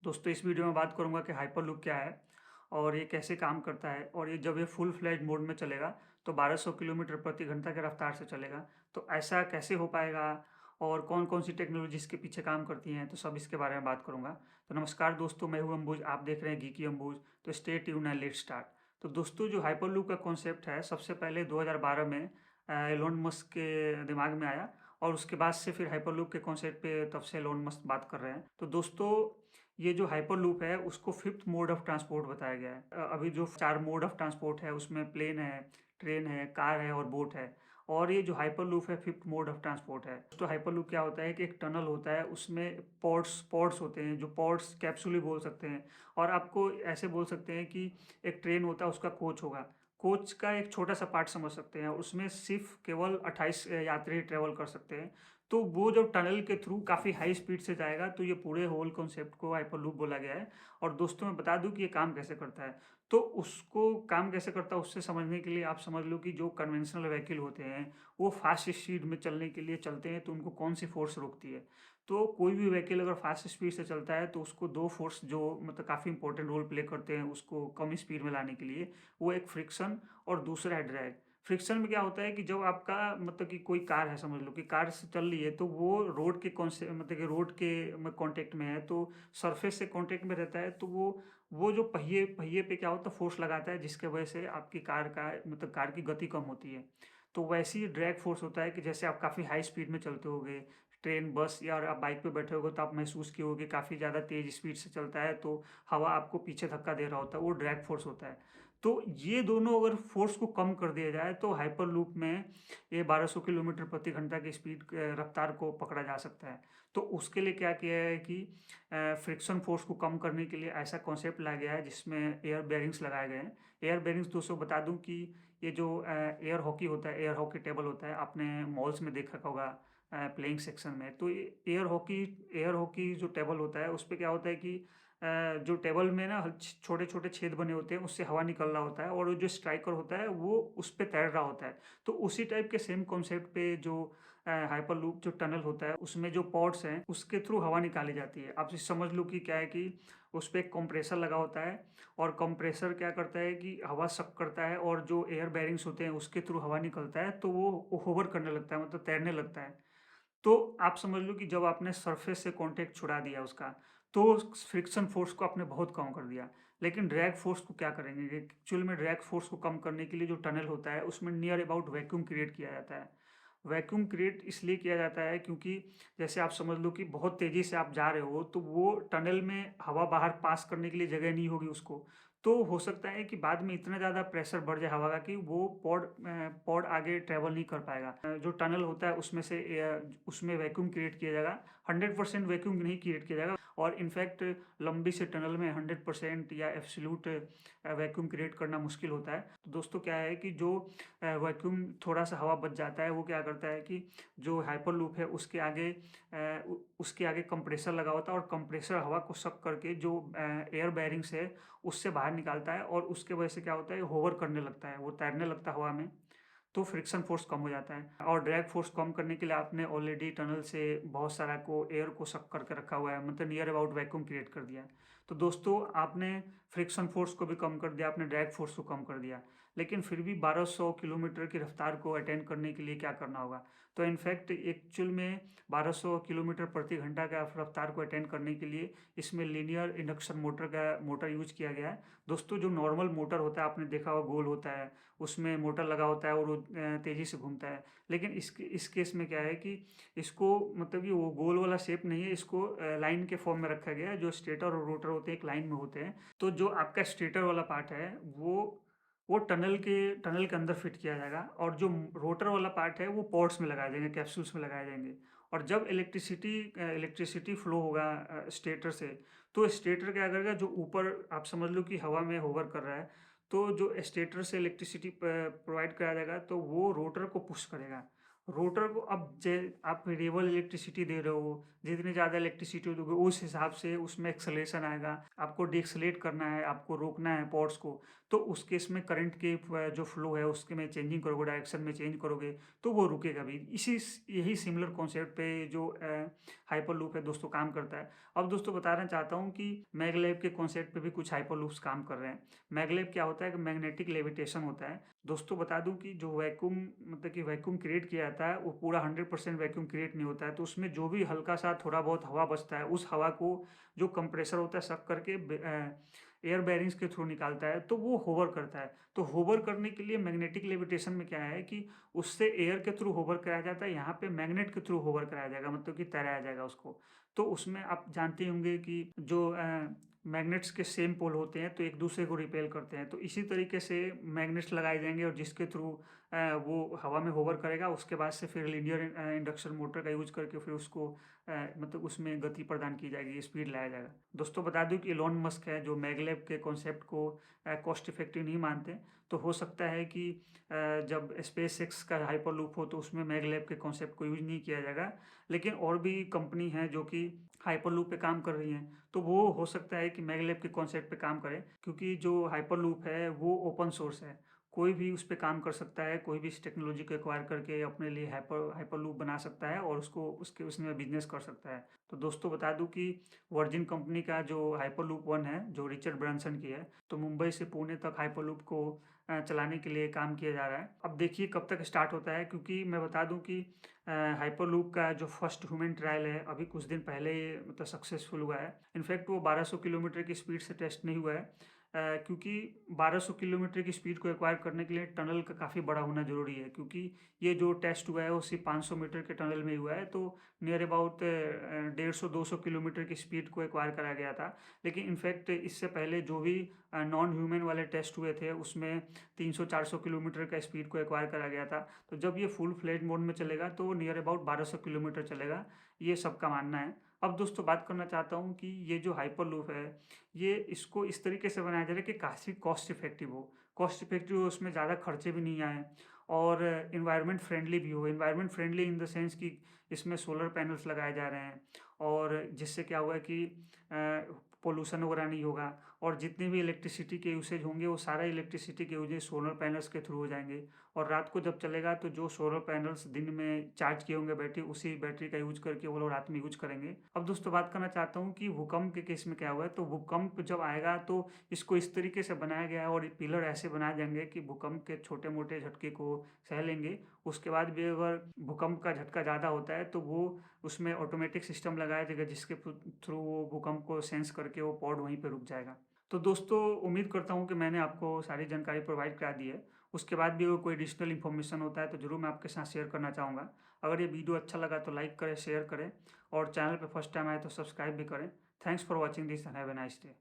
दोस्तों इस वीडियो में बात करूंगा कि हाइपरलूप क्या है और ये कैसे काम करता है और ये जब ये फुल फ्लैज मोड में चलेगा तो 1200 किलोमीटर प्रति घंटा की रफ्तार से चलेगा। तो ऐसा कैसे हो पाएगा और कौन कौन सी टेक्नोलॉजी इसके पीछे काम करती हैं, तो सब इसके बारे में बात करूंगा। तो नमस्कार दोस्तों, मैं हूं अंबुज, आप देख रहे हैं गीकी अंबुज। तो stay tune and let's start. तो दोस्तों जो हाइपरलूप का कॉन्सेप्ट है, सबसे पहले 2012 में एलोन मस्क के दिमाग में आया और उसके बाद से फिर हाइपरलूप के कॉन्सेप्ट पे तब से एलोन मस्क बात कर रहे हैं। तो दोस्तों ये जो हाइपरलूप है उसको फिफ्थ मोड ऑफ ट्रांसपोर्ट बताया गया है। अभी जो चार मोड ऑफ ट्रांसपोर्ट है उसमें प्लेन है, ट्रेन है, कार है और बोट है। और ये जो हाइपरलूप है फिफ्थ मोड ऑफ ट्रांसपोर्ट है। तो हाइपरलूप क्या होता है कि एक टनल होता है, उसमें पॉड्स पॉड्स होते हैं, जो पॉड्स कैप्सूल ही बोल सकते हैं। और आपको ऐसे बोल सकते हैं कि एक ट्रेन होता है, उसका कोच होगा। कोच का एक छोटा सा पार्ट समझ सकते हैं, उसमें सिर्फ केवल 28 यात्री ट्रेवल कर सकते हैं। तो वो जब टनल के थ्रू काफ़ी हाई स्पीड से जाएगा तो ये पूरे होल कॉन्सेप्ट को हाइपरलूप बोला गया है। और दोस्तों मैं बता दूं कि ये काम कैसे करता है। तो उसको काम कैसे करता है उससे समझने के लिए आप समझ लो कि जो कन्वेंशनल व्हीकल होते हैं वो फास्ट स्पीड में चलने के लिए चलते हैं, तो उनको कौन सी फोर्स रोकती है। तो कोई भी व्हीकल अगर फास्ट स्पीड से चलता है तो उसको दो फोर्स जो मतलब काफ़ी इंपॉर्टेंट रोल प्ले करते हैं उसको कम स्पीड में लाने के लिए, वो एक फ्रिक्शन और दूसरा है ड्रैग। फ्रिक्शन में क्या होता है कि जब आपका मतलब कि कोई कार है, समझ लो कि कार से चल रही है, तो वो रोड के कौन से मतलब कि रोड के कांटेक्ट में है, तो सरफेस से कांटेक्ट में रहता है, तो वो जो पहिए पहिए पे क्या होता है फोर्स लगाता है, जिसके वजह से आपकी कार का मतलब कार की गति कम होती है। तो वैसे ही ड्रैग फोर्स होता है कि जैसे आप काफ़ी हाई स्पीड में चलते होगे, ट्रेन बस या आप बाइक पे बैठे होगे, तो आप महसूस किए होगे काफ़ी ज़्यादा तेज स्पीड से चलता है तो हवा आपको पीछे धक्का दे रहा होता है, वो ड्रैग फोर्स होता है। तो ये दोनों अगर फोर्स को कम कर दिया जाए तो हाइपरलूप में ये 1200 किलोमीटर प्रति घंटा की स्पीड रफ्तार को पकड़ा जा सकता है। तो उसके लिए क्या किया है कि फ्रिक्शन फोर्स को कम करने के लिए ऐसा कॉन्सेप्ट लाया गया है जिसमें एयर बेरिंग्स लगाए गए हैं। एयर बेरिंग्स दोस्तों बता दूं कि ये जो एयर हॉकी होता है, एयर हॉकी टेबल होता है, आपने मॉल्स में देखा होगा प्लेइंग सेक्शन में। तो एयर हॉकी जो टेबल होता है उस पे क्या होता है कि जो टेबल में ना छोटे छोटे छेद बने होते हैं, उससे हवा निकल रहा होता है और वो जो स्ट्राइकर होता है वो उस पे तैर रहा होता है। तो उसी टाइप के सेम कॉन्सेप्ट पे जो हाइपरलूप जो टनल होता है उसमें जो पॉड्स हैं उसके थ्रू हवा निकाली जाती है। आप समझ लो कि क्या है कि उस पे एक कंप्रेसर लगा होता है और कंप्रेसर क्या करता है कि हवा सक करता है और जो एयर बैरिंग्स होते हैं उसके थ्रू हवा निकलता है, तो वो होवर करने लगता है, मतलब तैरने लगता है। तो आप समझ लो कि जब आपने सरफेस से कांटेक्ट छुड़ा दिया उसका, तो फ्रिक्शन फोर्स को आपने बहुत कम कर दिया। लेकिन ड्रैग फोर्स को क्या करेंगे? एक्चुअल में ड्रैग फोर्स को कम करने के लिए जो टनल होता है उसमें नियर अबाउट वैक्यूम क्रिएट किया जाता है। वैक्यूम क्रिएट इसलिए किया जाता है क्योंकि जैसे आप समझ लो कि बहुत तेज़ी से आप जा रहे हो तो वो टनल में हवा बाहर पास करने के लिए जगह नहीं होगी उसको। तो हो सकता है कि बाद में इतना ज़्यादा प्रेशर बढ़ जाए हवा का कि वो पॉड आगे ट्रैवल नहीं कर पाएगा। जो टनल होता है उसमें से उसमें वैक्यूम क्रिएट किया जाएगा। 100% वैक्यूम नहीं क्रिएट किया जाएगा और इनफैक्ट लंबी से टनल में 100% या एब्सोल्यूट वैक्यूम क्रिएट करना मुश्किल होता है। तो दोस्तों क्या है कि जो वैक्यूम थोड़ा सा हवा बच जाता है, वो क्या करता है कि जो हाइपरलूप है उसके आगे कंप्रेसर लगा होता है और कंप्रेसर हवा को सक करके जो एयर बैरिंग्स है उससे बाहर निकालता है और उसके वजह से क्या होता है, होवर करने लगता है, वो तैरने लगता है हवा में। तो फ्रिक्शन फोर्स कम हो जाता है और ड्रैग फोर्स कम करने के लिए आपने ऑलरेडी टनल से बहुत सारा को एयर को सक करके रखा हुआ है, मतलब नियर अबाउट वैक्यूम क्रिएट कर दिया है। तो दोस्तों आपने फ्रिक्शन फोर्स को भी कम कर दिया, आपने ड्रैग फोर्स को कम कर दिया। लेकिन फिर भी 1200 किलोमीटर की रफ्तार को अटेंड करने के लिए क्या करना होगा? तो इनफैक्ट एक्चुअल में 1200 किलोमीटर प्रति घंटा का रफ्तार को अटेंड करने के लिए इसमें लीनियर इंडक्शन मोटर का मोटर यूज किया गया है। दोस्तों जो नॉर्मल मोटर होता है आपने देखा होगा, गोल होता है, उसमें मोटर लगा होता है और वो तेज़ी से घूमता है। लेकिन इस केस में क्या है कि इसको मतलब कि वो गोल वाला शेप नहीं है, इसको लाइन के फॉर्म में रखा गया है। जो स्टेटर और रोटर होते हैं एक लाइन में होते हैं। तो जो आपका स्टेटर वाला पार्ट है वो टनल के अंदर फिट किया जाएगा और जो रोटर वाला पार्ट है वो पॉड्स में लगाए जाएंगे, कैप्सूल्स में लगाए जाएंगे। और जब इलेक्ट्रिसिटी फ्लो होगा स्टेटर से, तो स्टेटर क्या करेगा, जो ऊपर आप समझ लो कि हवा में होवर कर रहा है, तो जो स्टेटर से इलेक्ट्रिसिटी प्रोवाइड कराया जाएगा तो वो रोटर को पुश करेगा। रोटर को अब जे आप वेरिएबल इलेक्ट्रिसिटी दे रहे हो, जितनी ज़्यादा इलेक्ट्रिसिटी दोगे उस हिसाब से उसमें एक्सेलरेशन आएगा। आपको डिएक्सेलेरेट करना है, आपको रोकना है पॉड्स को, तो उस केस में करंट के जो फ्लो है उसके में चेंजिंग करोगे, डायरेक्शन में चेंज करोगे, तो वो रुकेगा भी। यही सिमिलर कॉन्सेप्ट पे जो हाइपरलूप है दोस्तों काम करता है। अब दोस्तों बताना चाहता हूँ कि मैगलेब के कॉन्सेप्ट पे भी कुछ हाइपरलूप्स काम कर रहे हैं। मैगलेब क्या होता है कि मैग्नेटिक लेविटेशन होता है। दोस्तों बता दूं कि जो वैक्यूम मतलब कि वैक्यूम क्रिएट किया जाता है वो पूरा 100% वैक्यूम क्रिएट नहीं होता है, तो उसमें जो भी हल्का सा थोड़ा बहुत हवा बचता है उस हवा को जो कंप्रेसर होता है सक करके एयर बैरिंग्स के थ्रू निकालता है, तो वो होवर करता है। तो होवर करने के लिए मैग्नेटिक लेविटेशन में क्या है कि उससे एयर के थ्रू होवर कराया जाता है, यहाँ पे मैग्नेट के थ्रू होवर कराया जाएगा, मतलब कि तैराया जाएगा उसको। तो उसमें आप जानते होंगे कि जो मैग्नेट्स के सेम पोल होते हैं तो एक दूसरे को रिपेल करते हैं, तो इसी तरीके से मैग्नेट्स लगाए जाएंगे और जिसके थ्रू वो हवा में होवर करेगा। उसके बाद से फिर लीनियर इंडक्शन मोटर का यूज करके फिर उसको मतलब उसमें गति प्रदान की जाएगी, स्पीड लाया जाएगा। दोस्तों बता दूं कि इलॉन मस्क है जो मैगलेब के कॉन्सेप्ट को कॉस्ट इफेक्टिव नहीं मानते, तो हो सकता है कि जब स्पेस एक्स का हाइपरलूप हो तो उसमें मैगलेब के कॉन्सेप्ट को यूज नहीं किया जाएगा। लेकिन और भी कंपनी हैं जो कि हाइपरलूप पे काम कर रही हैं, तो वो हो सकता है कि मैगलेब के कॉन्सेप्ट पे काम करें, क्योंकि जो हाइपरलूप है वो ओपन सोर्स है। कोई भी उस पे काम कर सकता है, कोई भी इस टेक्नोलॉजी को एक्वायर करके अपने लिए हाइपरलूप बना सकता है और उसको उसके उसमें बिजनेस कर सकता है। तो दोस्तों बता दूं कि वर्जिन कंपनी का जो हाइपरलूप वन है जो रिचर्ड ब्रांसन की है, तो मुंबई से पुणे तक हाइपरलूप को चलाने के लिए काम किया जा रहा है। अब देखिए कब तक स्टार्ट होता है, क्योंकि मैं बता दूं कि हाइपरलूप का जो फर्स्ट ह्यूमन ट्रायल है अभी कुछ दिन पहले ये मतलब सक्सेसफुल हुआ है। इनफैक्ट वो 1200 किलोमीटर की स्पीड से टेस्ट नहीं हुआ है, क्योंकि 1200 किलोमीटर की स्पीड को एक्वायर करने के लिए टनल का काफ़ी बड़ा होना ज़रूरी है, क्योंकि ये जो टेस्ट हुआ है वो सिर्फ 500 मीटर के टनल में ही हुआ है। तो नियर अबाउट 150-200 किलोमीटर की स्पीड को एक्वायर करा गया था। लेकिन इनफैक्ट इससे पहले जो भी नॉन ह्यूमन वाले टेस्ट हुए थे उसमें 300-400 किलोमीटर का स्पीड को एक्वायर करा गया था। तो जब ये फुल फ्लेज मोड में चलेगा तो नियर अबाउट 1200 किलोमीटर चलेगा, ये सबका मानना है। अब दोस्तों बात करना चाहता हूँ कि ये जो हाइपरलूप है ये इसको इस तरीके से बनाया जा रहा है कि काफ़ी कॉस्ट इफेक्टिव हो। कॉस्ट इफेक्टिव हो, उसमें ज़्यादा खर्चे भी नहीं आए और इन्वायरमेंट फ्रेंडली भी हो। Environment friendly in the sense कि इसमें सोलर पैनल्स लगाए जा रहे हैं और जिससे क्या हुआ कि पोल्यूशन वगैरह नहीं होगा, और जितने भी इलेक्ट्रिसिटी के यूसेज होंगे वो सारा इलेक्ट्रिसिटी के यूजेज सोलर पैनल्स के थ्रू हो जाएंगे। और रात को जब चलेगा तो जो सोलर पैनल्स दिन में चार्ज किए होंगे बैटरी, उसी बैटरी का यूज करके वो लोग रात में यूज करेंगे। अब दोस्तों बात करना चाहता हूँ कि भूकंप के केस में क्या हुआ है। तो भूकंप जब आएगा तो इसको इस तरीके से बनाया गया है और ये पिलर ऐसे बनाए जाएंगे कि भूकंप के छोटे मोटे झटके को सह लेंगे। उसके बाद भी अगर भूकंप का झटका ज़्यादा होता है तो वो उसमें ऑटोमेटिक सिस्टम लगाया जाएगा जिसके थ्रू वो भूकंप को सेंस करके वो पॉड वहीं पे रुक जाएगा। तो दोस्तों उम्मीद करता हूँ कि मैंने आपको सारी जानकारी प्रोवाइड करा दी है। उसके बाद भी अगर कोई एडिशनल इन्फॉर्मेशन होता है तो ज़रूर मैं आपके साथ शेयर करना चाहूँगा। अगर ये वीडियो अच्छा लगा तो लाइक करें, शेयर करें और चैनल पे फर्स्ट टाइम आए तो सब्सक्राइब भी करें। Thanks for watching this and have a nice day.